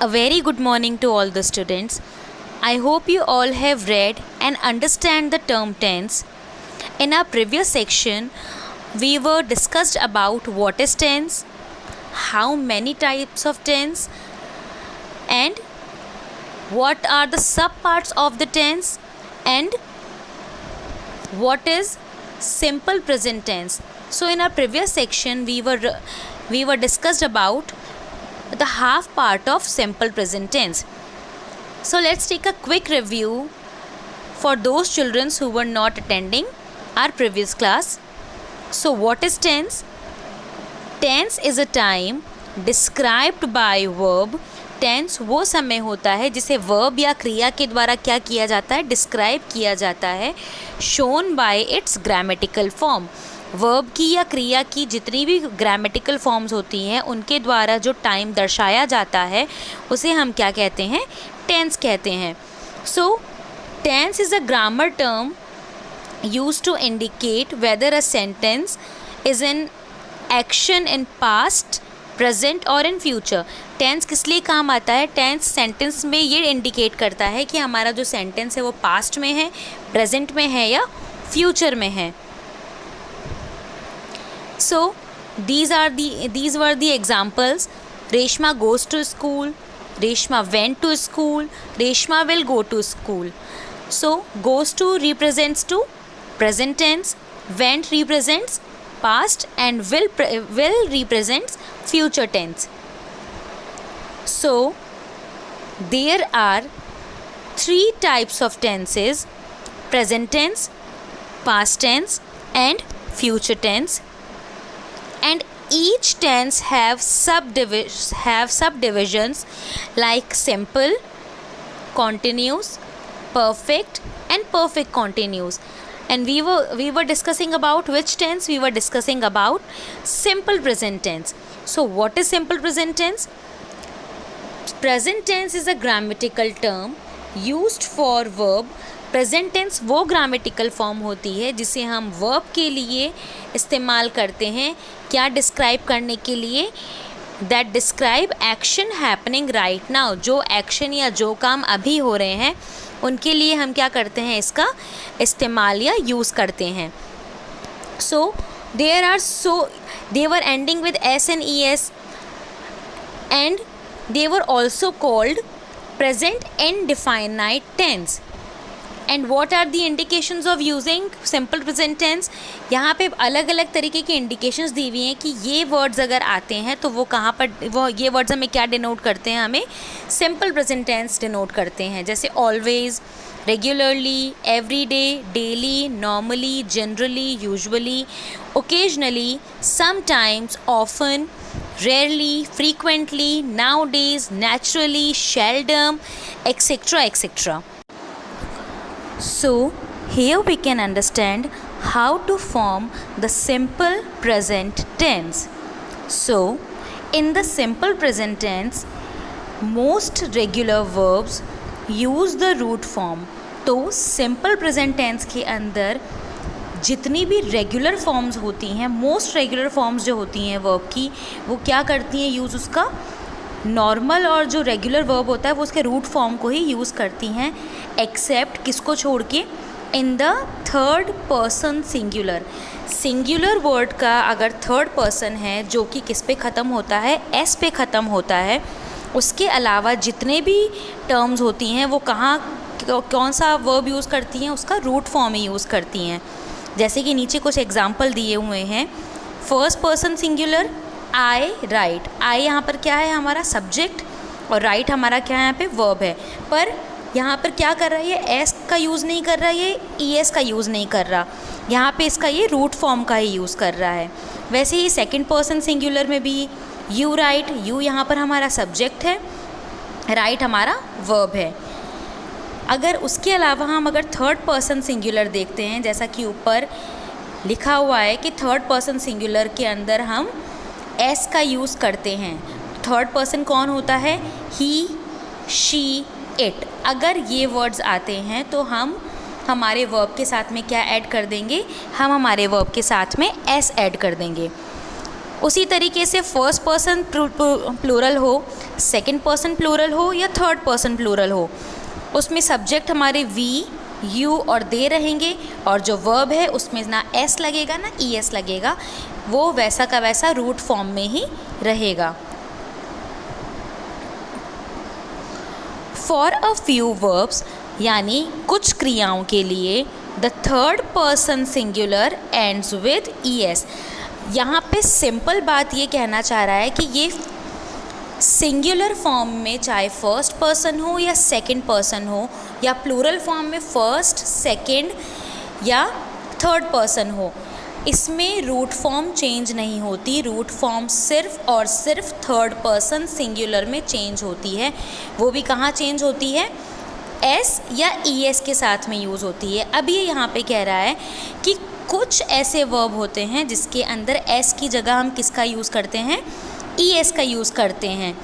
A very good morning to all the students. I hope you all have read and understand the term tense. In our previous section, we were discussed about what is tense, how many types of tense, and what are the subparts of the tense, and what is simple present tense. So in our previous section, we were discussed about the half part of simple present tense. So let's take a quick review for those children who were not attending our previous class. So what is tense? Tense is a time described by verb. Tense वो समय होता है जिसे verb या क्रिया के द्वारा क्या किया जाता है, डिस्क्राइब किया जाता है, shown by it's grammatical form. Verb की या क्रिया की जितनी भी ग्रामेटिकल फॉर्म्स होती हैं उनके द्वारा जो टाइम दर्शाया जाता है उसे हम क्या कहते हैं, टेंस कहते हैं. So tense is a grammar term used to indicate whether a sentence is in action in past, present और in future. टेंस किस लिए काम आता है? टेंस सेंटेंस में ये इंडिकेट करता है कि हमारा जो सेंटेंस है वो पास्ट में है, प्रेजेंट में है या फ्यूचर में है. सो these were the examples. Reshma goes to school, Reshma went to school, Reshma will go to school. So goes to represents to present tense, went represents past, and will represents future tense. So there are three types of tenses: present tense, past tense, and future tense. And each tense have subdivisions like simple, continuous, perfect, and perfect continuous. And we were discussing about which tense? We were discussing about simple present tense. So what is simple present tense? Present tense is a grammatical term used for verb. Present tense वो grammatical form होती है जिसे हम verb के लिए इस्तेमाल करते हैं, क्या डिस्क्राइब करने के लिए, that describe action happening right now. जो एक्शन या जो काम अभी हो रहे हैं उनके लिए हम क्या करते हैं, इसका इस्तेमाल या यूज़ करते हैं. So they were ending with s and e s and they were also called present indefinite tense. And what are the indications of using simple present tense? यहाँ पे अलग अलग तरीके की इंडिकेशंस दी हुई हैं कि ये वर्ड्स अगर आते हैं तो वो कहाँ पर, वो ये वर्ड्स हमें क्या डिनोट करते हैं, हमें सिंपल प्रेजेंट टेंस डिनोट करते हैं. जैसे always, regularly, everyday, daily, normally, generally, usually, occasionally, sometimes, often, rarely, frequently, nowadays, naturally, seldom, etcetera etcetera. So here we can understand how to form the simple present tense. So in the simple present tense, most regular verbs use the root form. तो simple present tense के अंदर जितनी भी regular forms होती हैं, most regular forms जो होती हैं वर्ब की, वो क्या करती हैं, यूज़ उसका नॉर्मल और जो रेगुलर वर्ब होता है वो उसके रूट फॉर्म को ही यूज़ करती हैं, एक्सेप्ट किसको छोड़ के, in the third person singular. Singular word का अगर थर्ड पर्सन है जो कि किस पे ख़त्म होता है, एस पे ख़त्म होता है, उसके अलावा जितने भी टर्म्स होती हैं वो कौन सा वर्ब यूज़ करती हैं, उसका रूट फॉर्म ही यूज़ करती हैं. जैसे कि नीचे कुछ एग्जाम्पल दिए हुए हैं. फर्स्ट पर्सन सिंगुलर, आई राइट. आई यहाँ पर क्या है, हमारा सब्जेक्ट, और राइट हमारा क्या है, यहाँ पे वर्ब है. पर यहाँ पर क्या कर रहा है, ये एस का यूज़ नहीं कर रहा, ये ई एस का यूज़ नहीं कर रहा, यहाँ पे इसका ये रूट फॉर्म का ही यूज़ कर रहा है. वैसे ही सेकंड पर्सन सिंगुलर में भी यू राइट, यू यहाँ पर हमारा सब्जेक्ट है, राइट हमारा वर्ब है. अगर उसके अलावा हम अगर थर्ड पर्सन सिंगुलर देखते हैं, जैसा कि ऊपर लिखा हुआ है कि थर्ड पर्सन सिंगुलर के अंदर हम एस का यूज़ करते हैं. थर्ड पर्सन कौन होता है, ही, शी, इट. अगर ये वर्ड्स आते हैं तो हम हमारे वर्ब के साथ में क्या ऐड कर देंगे, हम हमारे वर्ब के साथ में एस ऐड कर देंगे. उसी तरीके से फर्स्ट पर्सन प्लूरल हो सेकंड पर्सन प्लूरल हो या थर्ड पर्सन प्लूरल हो, उसमें सब्जेक्ट हमारे वी, यू और दे रहेंगे, और जो वर्ब है उसमें ना एस लगेगा ना ई एस लगेगा, वो वैसा का वैसा रूट फॉर्म में ही रहेगा। फॉर अ फ्यू वर्ब्स, यानी कुछ क्रियाओं के लिए the third person singular ends with E S. यहाँ पे सिंपल बात ये कहना चाह रहा है कि ये सिंगुलर फॉर्म में चाहे फर्स्ट पर्सन हो या सेकंड पर्सन हो, या प्लूरल फॉर्म में फर्स्ट, सेकंड या थर्ड पर्सन हो, इसमें रूट फॉर्म चेंज नहीं होती। रूट फॉर्म सिर्फ और सिर्फ थर्ड पर्सन सिंगुलर में चेंज होती है। वो भी कहाँ चेंज होती है? एस या ई एस के साथ में यूज़ होती है। अब ये यहाँ पे कह रहा है कि कुछ ऐसे वर्ब होते हैं जिसके अंदर एस की जगह हम किसका यूज़ करते हैं? ई एस का यूज़ करते हैं।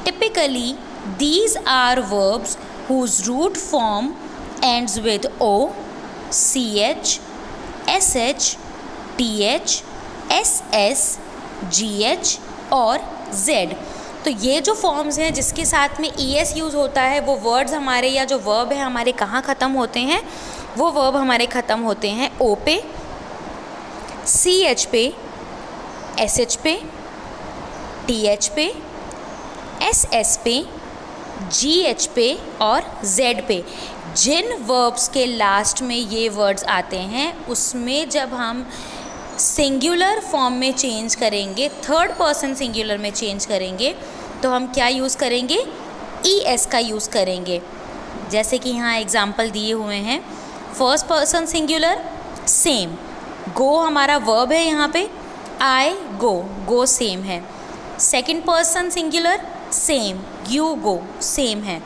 Typically these are verbs whose root form ends with O, C H, S H, T H, S S, G H और जेड। तो ये जो फॉर्म्स हैं जिसके साथ में ई एस यूज़ होता है, वो वर्ड्स हमारे या जो वर्ब है हमारे कहाँ ख़त्म होते हैं? वो वर्ब हमारे ख़त्म होते हैं ओ पे, सी एच पे, एस एच पे, टी एच पे, एस एस पे, जी एच पे और जेड पे। जिन वर्ब्स के लास्ट में ये वर्ड्स आते हैं उसमें जब हम सिंगुलर फॉर्म में चेंज करेंगे, थर्ड पर्सन सिंगुलर में चेंज करेंगे, तो हम क्या यूज़ करेंगे? ई एस का यूज़ करेंगे। जैसे कि यहाँ एग्जाम्पल दिए हुए हैं। फर्स्ट पर्सन सिंगुलर सेम, गो हमारा वर्ब है यहाँ पे, आई गो, गो सेम है। Second person singular same, you go same है।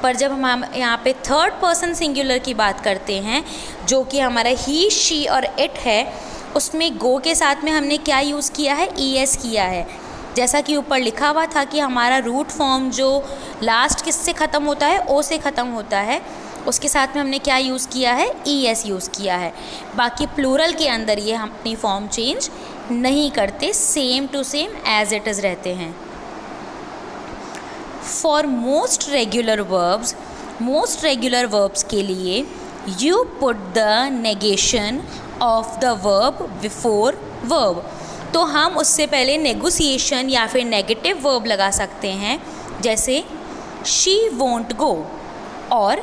पर जब हम यहाँ पे थर्ड पर्सन सिंगुलर की बात करते हैं, जो कि हमारा ही, शी और इट है, उसमें गो के साथ में हमने क्या यूज़ किया है? ई एस किया है। जैसा कि ऊपर लिखा हुआ था कि हमारा रूट फॉर्म जो लास्ट किससे ख़त्म होता है? ओ से ख़त्म होता है, उसके साथ में हमने क्या यूज़ किया है? ई एस यूज़ किया है। बाकी प्लूरल के अंदर ये हम अपनी फॉर्म चेंज नहीं करते, same to same as it is रहते हैं। फॉर मोस्ट रेगुलर वर्ब्स के लिए you put the negation of the verb before verb. तो हम उससे पहले नेगोशिएशन या फिर नेगेटिव वर्ब लगा सकते हैं, जैसे शी वोंट गो और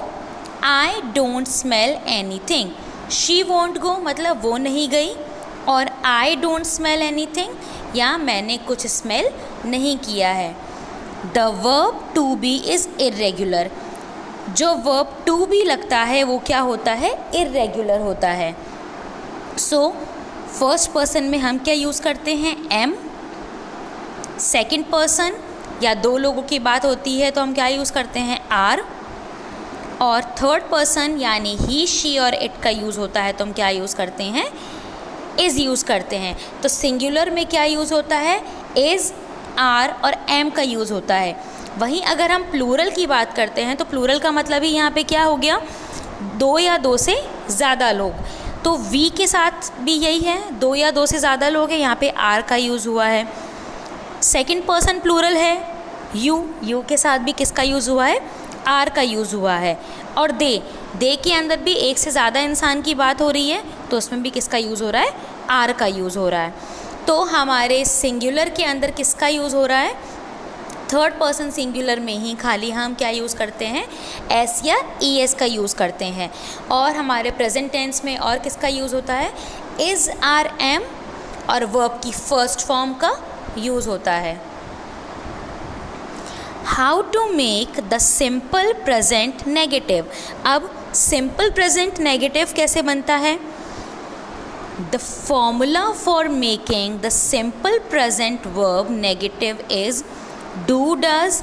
I don't smell anything. She won't go मतलब वो नहीं गई, और आई डोंट स्मेल एनीथिंग या मैंने कुछ स्मेल नहीं किया है। The verb to be is irregular. जो वर्ब टू बी लगता है वो क्या होता है? इर्रेगुलर होता है। सो फर्स्ट पर्सन में हम क्या यूज़ करते हैं? एम। सेकंड पर्सन या दो लोगों की बात होती है तो हम क्या यूज़ करते हैं? आर। और थर्ड पर्सन यानी ही, शी और इट का यूज़ होता है तो हम क्या यूज़ करते हैं? इज़ यूज़ करते हैं। तो सिंगुलर में क्या यूज़ होता है? इज़, आर और एम का यूज़ होता है। वहीं अगर हम प्लूरल की बात करते हैं तो प्लूरल का मतलब ही यहाँ पे क्या हो गया? दो या दो से ज़्यादा लोग। तो वी के साथ भी यही है, दो या दो से ज़्यादा लोग हैं, यहाँ पे आर का यूज़ हुआ है। सेकंड पर्सन प्लूरल है यू के साथ भी किसका यूज़ हुआ है? आर का यूज़ हुआ है। और दे के अंदर भी एक से ज़्यादा इंसान की बात हो रही है तो उसमें भी किसका यूज़ हो रहा है? आर का यूज़ हो रहा है। तो हमारे सिंगुलर के अंदर किसका यूज़ हो रहा है? थर्ड पर्सन सिंगुलर में ही खाली हम क्या यूज़ करते हैं? एस या ई एस का यूज़ करते हैं। और हमारे प्रेजेंट टेंस में और किसका यूज़ होता है? इज़, आर, एम और वर्ब की फर्स्ट फॉर्म का यूज़ होता है। How to make the simple present negative. अब सिंपल प्रेजेंट नेगेटिव कैसे बनता है? The formula for making the simple present verb negative is do, does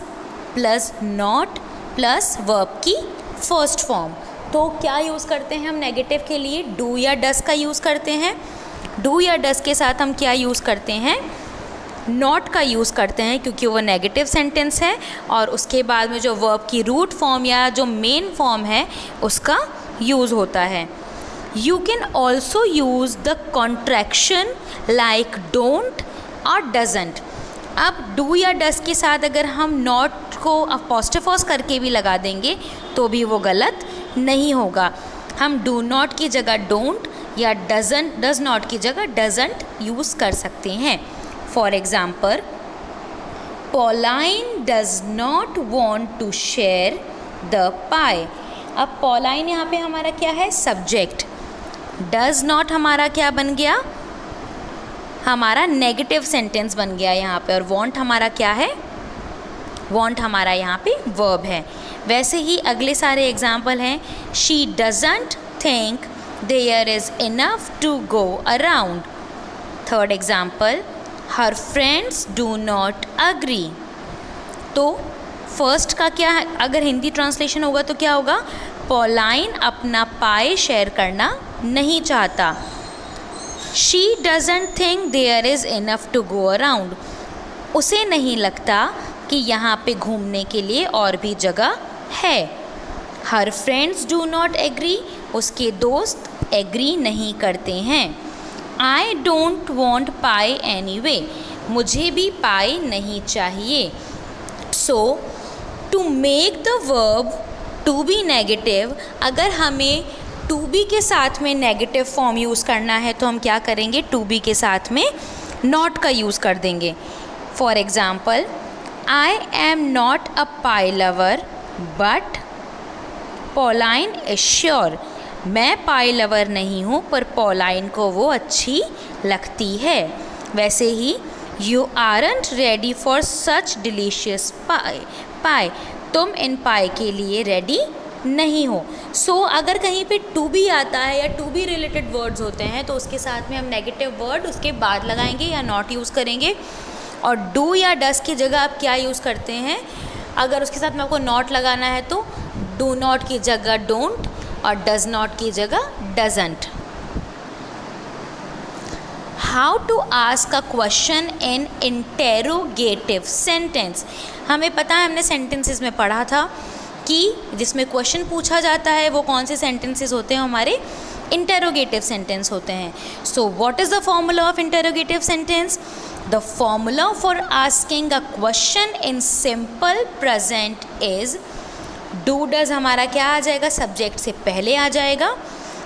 plus not plus verb की first form। तो क्या यूज़ करते हैं हम नेगेटिव के लिए? do या does का यूज़ करते हैं। do या does के साथ हम क्या यूज़ करते हैं? not का यूज़ करते हैं, क्योंकि वो नेगेटिव सेंटेंस है और उसके बाद में जो verb की रूट फॉर्म या जो मेन फॉर्म है उसका यूज़ होता है। You can also use the contraction like don't or doesn't। अब डू या डस के साथ अगर हम नॉट को अपोस्ट्रोफोस करके भी लगा देंगे तो भी वो गलत नहीं होगा। हम डू नॉट की जगह डोंट या डजंट, डज नॉट की जगह डजंट यूज़ कर सकते हैं। For example, Pauline does not want to share the pie. अब पॉलाइन यहाँ पे हमारा क्या है? सब्जेक्ट। डज नॉट हमारा क्या बन गया? हमारा नेगेटिव सेंटेंस बन गया यहाँ पे। और वॉन्ट हमारा क्या है? वॉन्ट हमारा यहाँ पे वर्ब है। वैसे ही अगले सारे एग्जाम्पल हैं। She doesn't think there is enough to go around. Third example, her friends do not agree. तो फर्स्ट का क्या है? अगर हिंदी ट्रांसलेशन होगा तो क्या होगा? पॉलाइन अपना पाई शेयर करना नहीं चाहता। She doesn't think there is enough to go around. उसे नहीं लगता कि यहाँ पे घूमने के लिए और भी जगह है। Her friends do not agree. उसके दोस्त एग्री नहीं करते हैं। I don't want pie anyway. मुझे भी पाई नहीं चाहिए। So to make the verb to be negative, अगर हमें टू बी के साथ में नेगेटिव फॉर्म यूज़ करना है तो हम क्या करेंगे? टू बी के साथ में नॉट का यूज़ कर देंगे। For example, I am not a pie lover but Pauline is sure. मैं पाई लवर नहीं हूँ पर पॉलाइन को वो अच्छी लगती है। वैसे ही, you aren't ready for such delicious pie. तुम इन पाई के लिए रेडी नहीं हो। सो अगर कहीं पे टू बी आता है या टू बी रिलेटेड वर्ड्स होते हैं तो उसके साथ में हम नेगेटिव वर्ड उसके बाद लगाएंगे या नॉट यूज़ करेंगे। और डू या डस की जगह आप क्या यूज़ करते हैं? अगर उसके साथ में आपको नॉट लगाना है तो डू नॉट की जगह डोंट और डज नॉट की जगह doesn't. How to ask a question in interrogative sentence. हमें पता है, हमने सेंटेंसेस में पढ़ा था कि जिसमें क्वेश्चन पूछा जाता है वो कौन से सेंटेंसेस होते हैं? हमारे इंटेरोगेटिव सेंटेंस होते हैं। So what is the formula of interrogative sentence? The formula for asking a question in simple present is, do does हमारा क्या आ जाएगा? सब्जेक्ट से पहले आ जाएगा,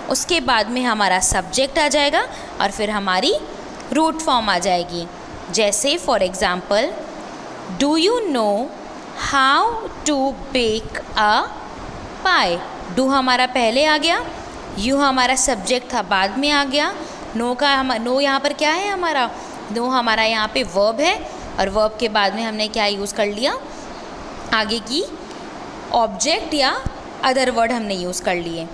उसके बाद में हमारा सब्जेक्ट आ जाएगा और फिर हमारी रूट फॉर्म आ जाएगी। जैसे for example, do you know how to bake a pie. Do हमारा पहले आ गया, यू हमारा सब्जेक्ट था बाद में आ गया, नो यहाँ पर क्या है? हमारा नो हमारा यहाँ पे वर्ब है और वर्ब के बाद में हमने क्या यूज़ कर लिया? आगे की ऑब्जेक्ट या अदर वर्ड हमने यूज़ कर लिए।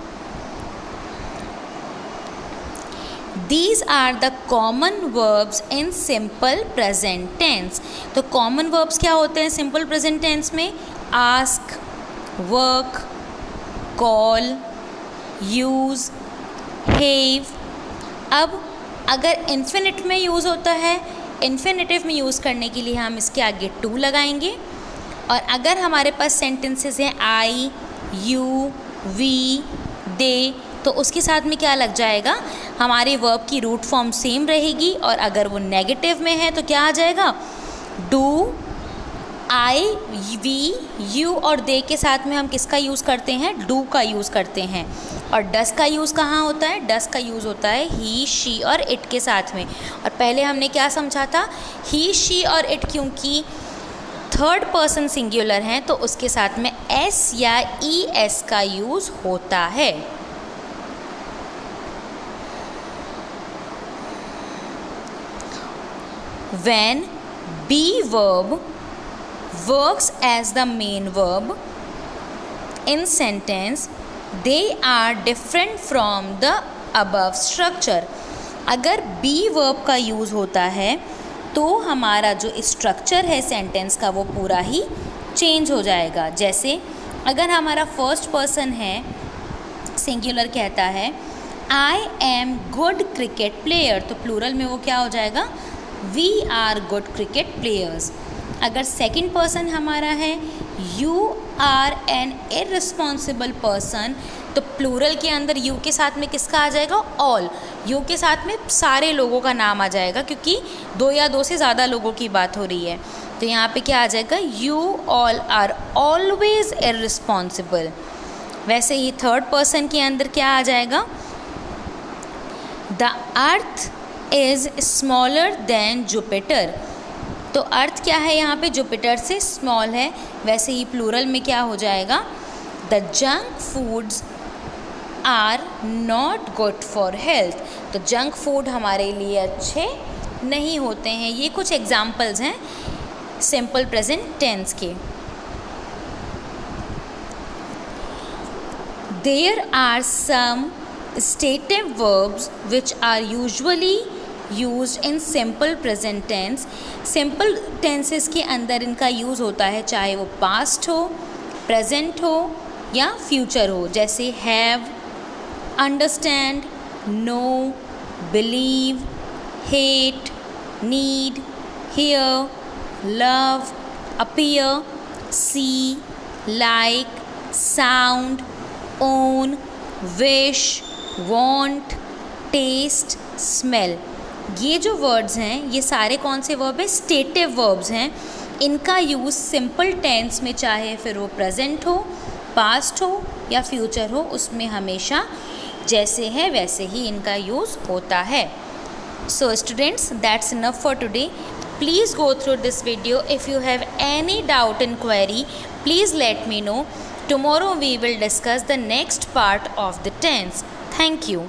These are the common verbs in simple present tense। तो common verbs क्या होते हैं simple present tense में? ask, work, call, use, have। अब अगर infinite में यूज़ होता है, infinitive में यूज़ करने के लिए हम इसके आगे to लगाएंगे। और अगर हमारे पास सेंटेंसेस हैं I, you, we, they, तो उसके साथ में क्या लग जाएगा? हमारे वर्ब की रूट फॉर्म सेम रहेगी। और अगर वो नेगेटिव में है तो क्या आ जाएगा? डू, आई, वी, यू और दे के साथ में हम किसका यूज़ करते हैं? डू का यूज़ करते हैं। और डस का यूज़ कहाँ होता है? डस का यूज़ होता है ही, शी और इट के साथ में। और पहले हमने क्या समझा था? ही, शी और इट क्योंकि थर्ड पर्सन सिंगुलर हैं तो उसके साथ में एस या ई एस का यूज़ होता है। When be verb works as the main verb in sentence, they are different from the above structure। अगर be verb का यूज़ होता है तो हमारा जो स्ट्रक्चर है सेंटेंस का वो पूरा ही चेंज हो जाएगा। जैसे अगर हमारा फर्स्ट पर्सन है, सिंगुलर कहता है I am good cricket player, तो प्लूरल में वो क्या हो जाएगा? We are good cricket players. अगर सेकंड पर्सन हमारा है you are an irresponsible person, तो प्लूरल के अंदर यू के साथ में किसका आ जाएगा? ऑल। यू के साथ में सारे लोगों का नाम आ जाएगा, क्योंकि दो या दो से ज़्यादा लोगों की बात हो रही है। तो यहाँ पे क्या आ जाएगा? You all are always irresponsible. वैसे ही थर्ड पर्सन के अंदर क्या आ जाएगा? The earth is smaller than Jupiter. तो अर्थ क्या है यहाँ पे? जुपिटर से स्मॉल है। वैसे ही प्लूरल में क्या हो जाएगा? The junk foods are not good for health. तो जंक फूड हमारे लिए अच्छे नहीं होते हैं। ये कुछ एग्जाम्पल्स हैं सिंपल प्रेजेंट टेंस के। There are some stative verbs which are usually used in simple present tense। simple tenses के अंदर इनका यूज़ होता है, चाहे वो past हो, present हो या future हो। जैसे have, understand, know, believe, hate, need, hear, love, appear, see, like, sound, own, wish, want, taste, smell। ये जो वर्ड्स हैं ये सारे कौन से वर्ब है? स्टेटिव वर्ब्स हैं। इनका यूज़ सिंपल टेंस में, चाहे फिर वो प्रेजेंट हो, पास्ट हो या फ्यूचर हो, उसमें हमेशा जैसे है वैसे ही इनका यूज़ होता है। So students, that's enough for today. Please go through this video. If you have any doubt and query, please let me know. Tomorrow we will discuss the next part of the tense. Thank you.